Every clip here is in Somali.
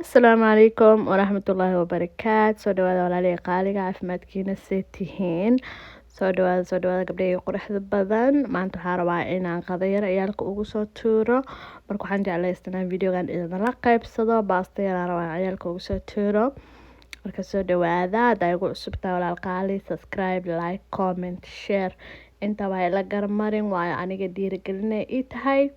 Asalaamu calaykum waraxmatullaahi wabarakaatu. Soo dhawaada walaalihii qaaliga caafimaadkiina see tihiin. Soo dhawaada gabdhaha quruxda badan. Maanta waxaan rabaa inaan qado yar ciyaalka ugu soo tuuro. Marka waxaan jeclaystaa inaan videogan idinla qaybsado. Baasta yar aan rabaa ciyaalka ugu soo tuuro. Marka soo dhawaada. Haddaa igu cusubtaa walaal qaali, subscribe, like, comment, share. Inta waa ila garmarin waayo aniga dhiirigelinay ii tahay.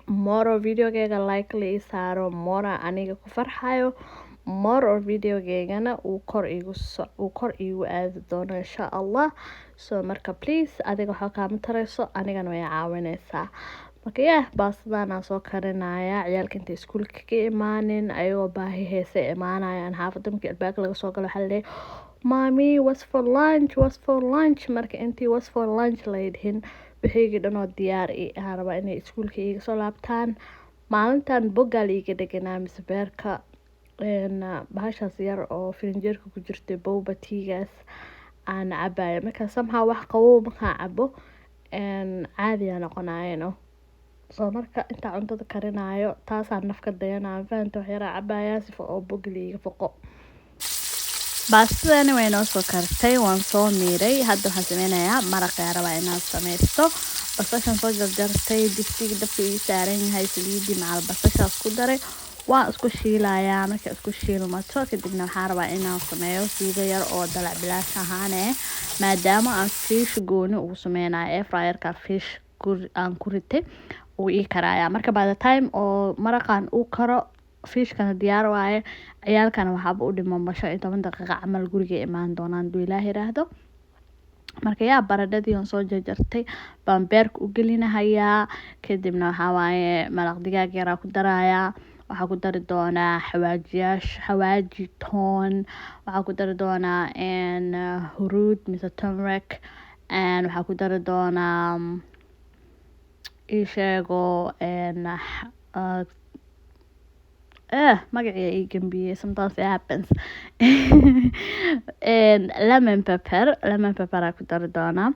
Moro videogayga like la ii saaro, mora aniga ku farxayo, moro videogaygana uu kor iigu aadi doono insha Allah. So marka please adiga waxa kaama tarayso anigana way caawinaysaa. Marka baastadan aan soo karinaya ciyaalka inta iskuulka ka imaanin ayagoo baahi heese imaanayaan xaafadda markii albaabka laga soo galo waxa la leeyahay mommy what's for lunch marka intii what's for lunch la yidhin wixii dhan oo diyaar ah raba inay iskuulka iga soo laabtaan. Maalintan bogal iga deganaa mise beerka bahashaas yar oo firinjeerka ku jirtay boba tigaas aan cabayo marka somehow wax qabow markaan cabo caadi aan noqonayo soo marka inta cuntada karinayo taasaan nafka dayanaa faanta wax yar cabaya si oo bogal iga foqo. Baastadani way noo soo kartay waan soo miiray hadda waxaan sameynayaa maraq aan rabaa inaan sameysto. Basashan soo jarjartay digsiga dabka ii saaran yahay saliidii macal basashaas ku daray waan isku shiilayaa marka isku shiilmato kadibna waxaan rabaa inaan sameeyo suugo yar oo dalac bilaash ahaane maadaama aan fish gooni ugu sameynayo air fryerka fish aan ku ritay uu ii karaaya marka by the time oo maraqan uu karo fishkana diyaar waaye ciyaalkana waxaaba u dhiman 15 daqiiqo camal guriga imaan doonaan duu ilaahay raahdo. Marka baradhadii aan soo jarjartay baan beerka u gelinayaa kadibna waxa waaye maraq digaag yar ku darayaa waxa ku dari doonaa xawaaji toon waxa ku dari doonaa huruud mise turmeric waxa ku dari doonaa isheego magaciisa ii gambiye sometimes it happens lemon pepper aan ku dari doonaa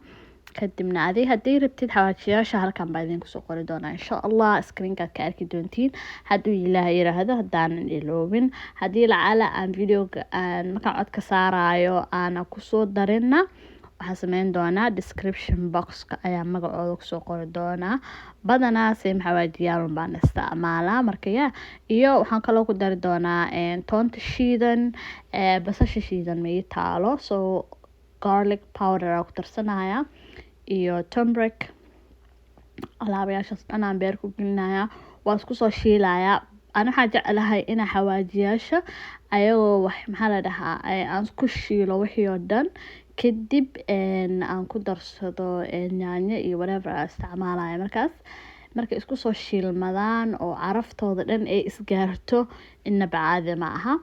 kadibna haddii rabtid xawaajiyaasha halkan baa idinku soo qori doonaa insha Allah screenka ka arki doontiin hadduu ilaahay yiraahdo haddaanan iloobin haddii lacala aan videoga markaan codka saarayo aan ku soo darina waxaan sameyn doonaa description boxka ayaa magacooda ku soo qori doonaa badanaa same xawaajiyaal baan isticmaalaa marka iyo waxaan kaloo ku dari doonaa toonta shiidan basasha shiidan ma ii taalo so garlic powder aan ku darsanaya iyo turmeric alaabayaashaas dhan aan beer ku gelinayaa waan isku soo shiilayaa ana waxaan jeclahay inaa xawaajiyaasha ayagoo wax maxaa la dhahaa aan ku shiilo wixii oo dhan kadib aan ku darsado yaanyo iyo whatever aan isticmaalayo marka isku soo shiilmadaan oo caraftooda dhan ay isgaarto inaba caadi ma aha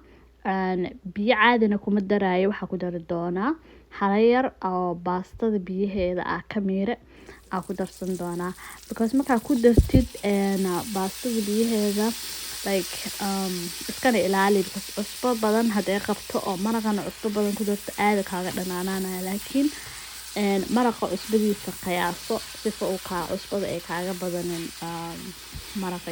biyo caadina kuma daraayo waxaa ku dari doonaa halayar oo baastada biyaheeda ka miire aan ku darsan doonaa because markaa ku dartid baastada biyaheeda like iskana ilaali cusbo badan haday qabto oo maraqana cusbo badan ku darto aad kaaga dhanaananaya laakiin maraqa cusbadiisa qiyaaso sifa uu ka cusbada ay kaaga badanin maraqa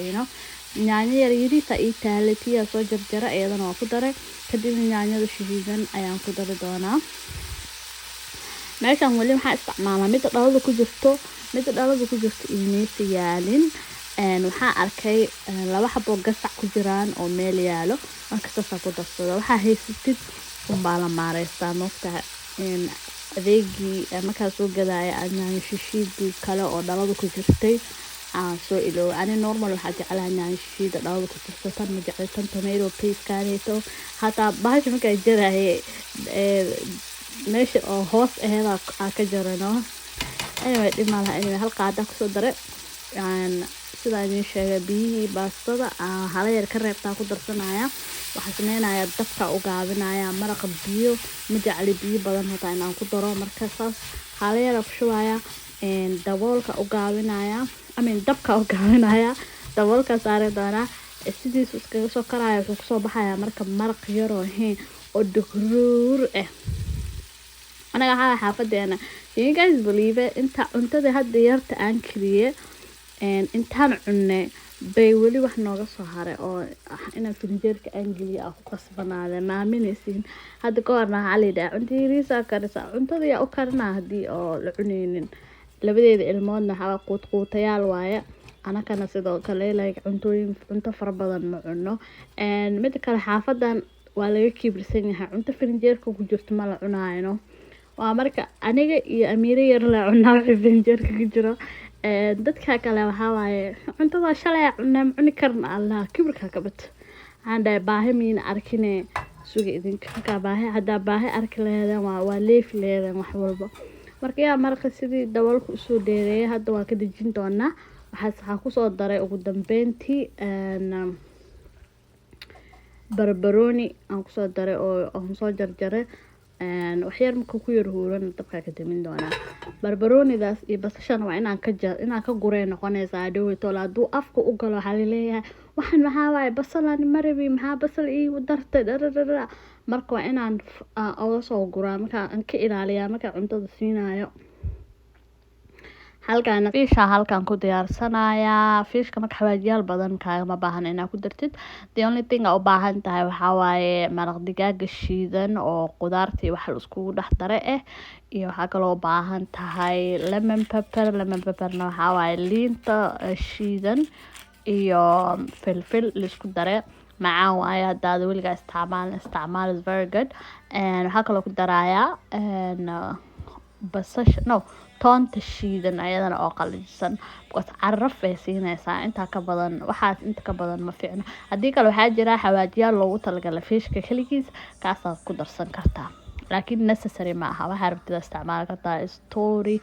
yaanyo yar yariisa ii taalatiya soo jarjara iyadana waa ku daray kadibna yaanyada shiidan ayaan ku dari doonaa meeshan wali waxaan isticmaalaa midda dhalada ku jirto iimaysa yaalin waxaan arkay 2 xabo gasac ku jiraan oo meel yaalo marka saas ku darsado waxaa haysatid baa la maareystaa noqtaa adeegii markaa soo gadaya yaanyo shishiidii kale oo dhalada ku jirtay soo iloow ani normal waxaa jeclahay yaanyo shishiida dhalada ku jirto tan ma jeclay tan tomato paste kaaneeto hataa bahasha markaa jarahay meesha oo hoos aheeda ka jarano anyway dhimalaha hal qaada ku soo daray sida idin sheegay biyihii baastada hala yar ka reebtaa ku darsanaya waxaan sameynayaa dabka u gaabinaya maraqa biyo ma jecli biyo badan hataa inaan ku daro marka saas hala yar ku shubaya daboolka u gaabinaya dabka u gaabinaya daboolka saari doonaa sidiisu iskaga soo karaya wuxuu kusoo baxaya marka maraq yar oo dhuruur anaga xaafadeena you guys believe it inta cuntada hadda yarta aan kaliye intaan cunne bay weli wax nooga soo haray oo inaan firinjeerka aan geliyo aan ku qasbanaade maaminaysiin hadda ka horna waxaa layidhaha cunto yariisaa karisa cuntada yaa u karinaa haddii oo la cuneynin labadeeda ilmoodna waxaa quutayaal waaye anakana sidoo kale like cunto fara badan ma cuno mida kale xaafadan waa laga kibirsan yahay cunto firinjeerka ku jirto ma la cunaayno waa marka aniga iyo amiire yar la cunaa wixii firinjeerka ku jiro dadka kale waxaa waaye cuntada shalay cunaa ma cuni karna allah kibirka ka bat waxaan dhahay baahi miina arkine suga idinka markaa baahi haddaa baahi arki leheedeen waa leefi leheedeen wax walba marka yaa marka sidii daboolka usoo dheereeyay hadda waa ka dejin doonaa waxaa kusoo daray ugu dambeyntii barbarooni aan kusoo daray oo aan soo jarjaray waxyar marka ku yar huuran dabka ka damin doonaa barbaroonidaas iyo basashana waa inaan ka gurey noqonaysaa dhowto hadduu afka u galo waxaa laleeyahay waxaan maxaa waaye basalan marabi maxaa basal iigu dartay dhararara marka waa inaan oga soo guraa markaa aan ka ilaaliyaa markaa cuntada siinayo halkaan fiisha halkaan ku diyaarsanayaa fiishka marka xawaajiyaal badan kaagama baahan inaad ku dartid the only thing aa u baahan tahay waxaa waaye maraq digaaga shiidan oo qudaartii wax la iskugu dhex dare iyo waxaa kaloo u baahan tahay lemon pepperna waxaa waaye liinta shiidan iyo filfil laisku dare macaan waaye haddaad weligaa isticmaal is very good waxaa kaloo ku darayaa basasha toonta shiidan ayadana oo qalajisan because caraf ay siinaysaa inta ka badan ma fiicno haddii kale waxaa jira xawaajiyaal loogu talagalay fiishka kaligiis kaasaad ku darsan kartaa laakiin necessary ma aha waxaa rabtida isticmaali kartaa story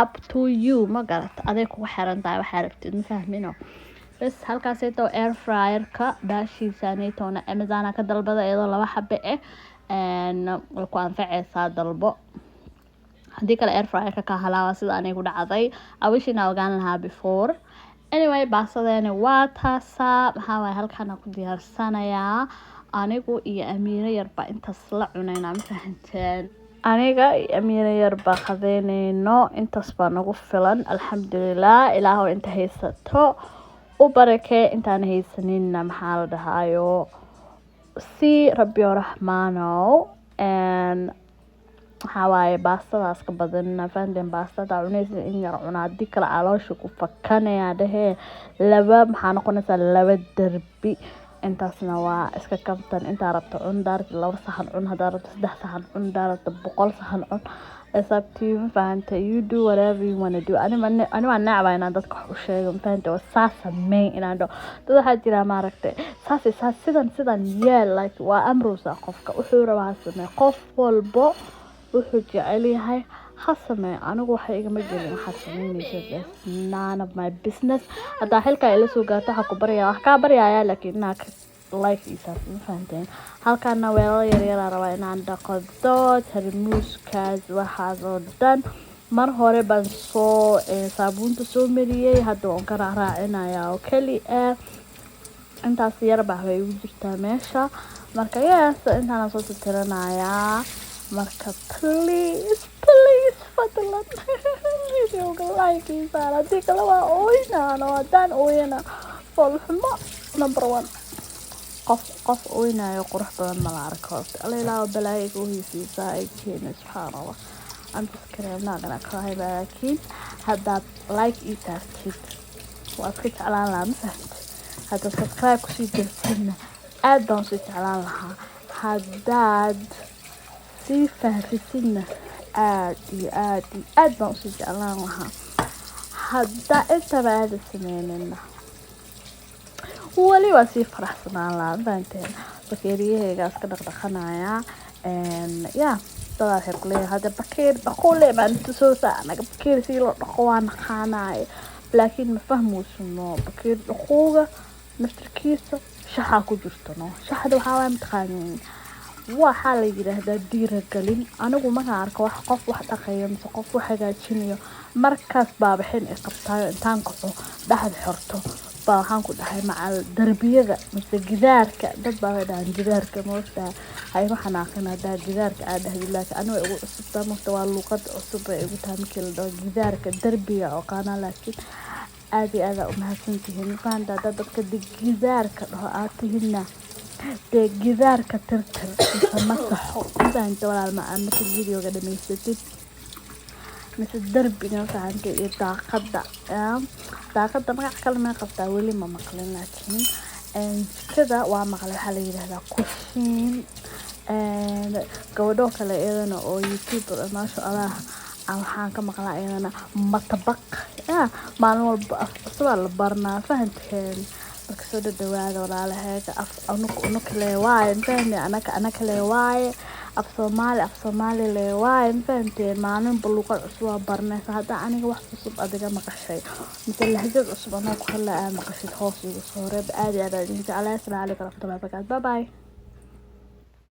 up to you ma garata aday kugu xiran tahay waxaa rabtid ma fahmino bas halkaasayto air fryerka baashiisaanaytoona amazona ka dalbada iyadoo 2 xabe way ku anfacaysaa dalbo haddii kale air fryerka ka halaawa sida aniga ku dhacday awishina ogaan lahaa before anyway baasadeena waa taasaa maxaa waaye halkaan ku diyaarsanayaa anigu iyo amiire yarba intaas la cunayna ma fahanteen aniga iyo amiire yarba qadeynayno intaas baa nagu filan alxamdulilah ilaahow inta haysato u barakee intaan haysaninna maxaa la dhahaayo si rabbi raxmaanow waxaa waaye baastadaas ka badan fahanteen baastada cunaysa in yar cunaa haddii kale caloosha ku fakanaya dhehee maxaa noqonaysaa 2 darbi intaasna waa iska kabtan intaa rabto cun daarta 2 saxan cun haddaa rabto 3 saxan cun daarta 100 saxan cun asabtii ma fahanta you do whatever you want to do ani waan nacbaa inaan dadka wax u sheego ma fahanta waa saas sameyn inaan dhaho dad waxaa jira maaragtay saas sidan yeel like waa amruusa qofka wuxuu rabaa samee qof walbo wuxuu jecel yahay ha samee anigu waxa igama gelin waxa sameynaysa none of my business haddaa xilka ila soo gaarto waxa ku baryaa wax ka baryaaya laakiin inaad like isa ma fahanteen halkaana weelal yar rabaa inaan dhaqdo tarmuuskaas waxaas oo dhan mar hore baan soo saabuunta soo mariyay hadda waan ka raacinayaa oo kali intaas yar baa way ugu jirtaa meesha marka yes intaan soo tiranayaa marka please fadlan videoga like isa hadii kale waa ooynaano haddaan ooyana folxumo number 1 qof ooynayo qurux badan ma la arko ilaaha balaayiga u hiisiisa ay keenay subxaanallah I'm just kidding I'm not gonna cry laakiin haddaad like isa tid waa iska jeclaan lahaa ma fahamti haddaad subscribe kusii jirtidna aad baan usii jeclaan lahaa haddaad sii fahrisidna aad baan usii jeclaan lahaa haddaa intaba aada sameynina wali waa sii faraxsanaan lahaa fahanteen bakeeriyahaygaas ka dhaqdhaqanayaa yeah dadaa waxay ku leeyahay hadda bakeer dhaqoole baan tusoosaa anaga bakeer sii loo dhaqo waa naqaanaay laakiin ma fahmuusino bakeer dhaqooga naftirkiisa shaxaa ku jirto shaxda waxaa waay mataqaaniin waxaa la yiraahdaa dhiirigelin anigu markaan arko qof wax dhaqayo mise qof wax hagaajinayo markaas baabaxin ay qabtaayo intaan kaco dhaxad xorto baa waxaan ku dhahay macal darbiyada mise gidaarka dad baa dhahan gidaarka moostaa ay waxaan aqaanaa gidaarka aad dhahdii laakiin anigu ugu cusubtaa marka waa luqad cusub ay ugu tahay markii la dhaho gidaarka darbiga oo qaana laakiin aadi aada u mahadsantihiin faanta dadka gidaarka dhaho aad tihiinna dee gidaarka tirtir mise masaxo faanta walaal ma aan marka videoga dhamaysatid mise darbiga faanta iyo daaqada magac kale ma qabtaa weli ma maqlin laakiin jikada waa maqlay waxaa la yidhaahdaa kushiin gabadho kale iyadana oo youtuber maasha allah waxaan ka maqlaa iyadana matabaq maalin walba afsabaa la barnaa fahanteen marka soo dhawaada walaalaheega unuk lee waaye fahmi anaka lee waaye af soomaali lee waaye fahanteen maalinba luqad cusub waa barnaysa hadda aniga wax cusub adiga maqashay mise lahjad cusub anaa ku hadla aa maqashid hoos igu soo reeb aad iyo aad idin jeclahay. Assalaamu calaykum waraxmatullahi wabarakaatu. Bye bye.